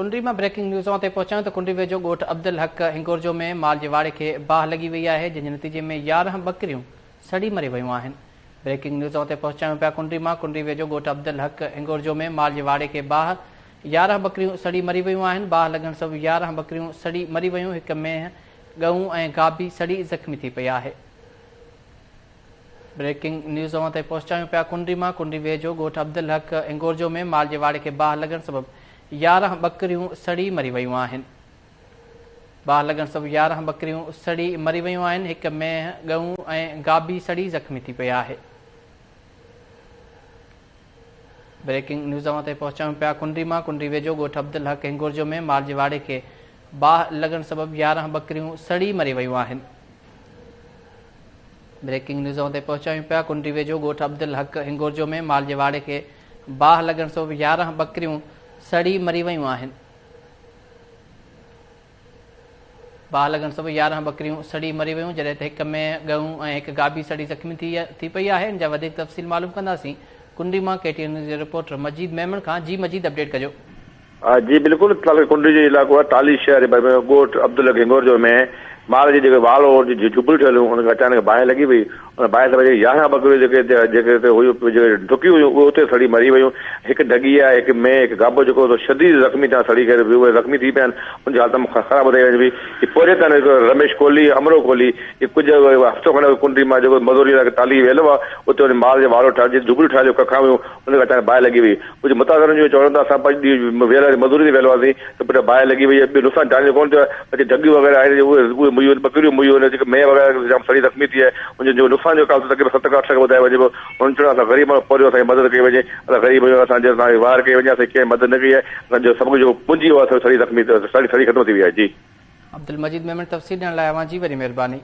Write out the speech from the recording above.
कुंडरी में ब्रेकिंग न्यूज़ों ते पहुंचाऊं तो कुंडरी वेझो ॻोठ अब्दुल हक हिंगोरजो में माल जे वाड़े खे बाहि लॻी वई आहे, जंहिंजे नतीजे में 11 बकरियूं सड़ी मरी वयूं आहिनि। ब्रेकिंग न्यूज़ों ते पहुंचाऊं पिया कुंडरी मां। कुंडरी वेझो ॻोठ अब्दुल हक हिंगोरजो में माल जे वाड़े खे बाहि 11 बकरियूं सड़ी मरी वयूं आहिनि। बाहि लॻण सबबि 11 बकरियूं सड़ी मरी वयूं। हिक में गऊं ऐं गाबी सड़ी ज़ख़्मी थी पई आहे। ब्रेकिंग न्यूज़ों ते पहुंचाऊं पिया कुंडरी मां। कुंडरी वेझो ॻोठ अब्दुल हक हिंगोरजो में माल जे वाड़े खे बाहि लॻण सबबि 11 बकरियूं सड़ी मरी वयूं आहिनि। बाहि लॻण सबबि 11 बकरियूं सड़ी मरी वयूं आहिनि। हिक में गऊं ऐं गाबी सड़ी ज़ख़्मी थी पई आहे। ब्रेकिंग न्यूज़ों ते पहुंचाऊं पिया कुंडरी मां। कुंडरी वेझो ॻोठ अब्दुल हक हिंगोरजो में माल जे वाड़े खे बाहि लॻण सबबि 11 बकरियूं सड़ी मरी वयूं आहिनि। ब्रेकिंग न्यूज़ों ते पहुंचाऊं पिया कुंडरी वेझो ॻोठ अब्दुल हक हिंगोरजो में माल जे वाड़े खे बाहि लॻण सबबि 11 बकरियूं सड़ी मरी वयूं आहिनि। बाहि लॻण सबबि 11 बकरियूं सड़ी मरी वयूं, जॾहिं त हिक में गऊं ऐं हिक गाबी सड़ी ज़ख़्मी थी पई आहे। इन जा वधीक तफ़सील मालूम कंदासीं कुंडरी मां KTN न्यूज़ जे रिपोर्टर मजीद मेमन खां। जी मजीद, अपडेट कजो। जी बिल्कुल, कुंडरी जो इलाक़ो आहे टाली शहर ॻोठ अब्दुल हक हिंगोरजो में माल जी जेके वाल झुपड़ियूं ठहियल हुयूं, उनखे अचानक बाहि लॻी वई। उन बाहि सां 11 बकरियूं जेके हुयूं डुकियूं हुयूं उहे उते सड़ी मरी वयूं। हिकु डगी आहे, हिकु में हिकु गाबो जेको शदीद ज़ख़्मी था सड़ी करे उहे ज़ख़्मी थी पिया आहिनि। उनजी हालत ख़राब ॿुधाई वञे पई। पहुचे था रमेश कोहली, अमरो कोहली, कुझु हफ़्तो खनि कुंडरी मां जेको मज़ूरी लाइ टाली वेलो आहे, उते वञी माल जो वारो झुपड़ियूं ठाहियूं कखा हुयूं, उनखे अचानक बाहि लॻी वई। कुझु मुताज़रनि जो चवनि था असां पंहिंजी मज़ूरी ते वेलो हुआसीं त पुटु बाहि लॻी वई। ॿियो नुक़सानु जाने कोन थियो आहे। डगियूं वग़ैरह आहिनि उहे मुई बकरियूं मुई जेके में वग़ैरह जाम सड़ी ज़ख़्मी थी आहे। उनजो नुक़सान जो काफ़ी तक़रीबन 7 खां 8 लख ॿुधाए वञे पियो। उन्हनि चयो असां ग़रीब पहुरियो, असांजी मदद कई वञे, असां ग़रीब असांजे वार कई वञे, असांजी कंहिं मदद न कई आहे। असांजो सभु जो पूंजी सड़ी ज़ख़्मी सड़ी ख़तम थी वई आहे। जी अब्दुल मजीद मेमन, तफ़सील ॾियण लाइ अवां जी वरी महिरबानी।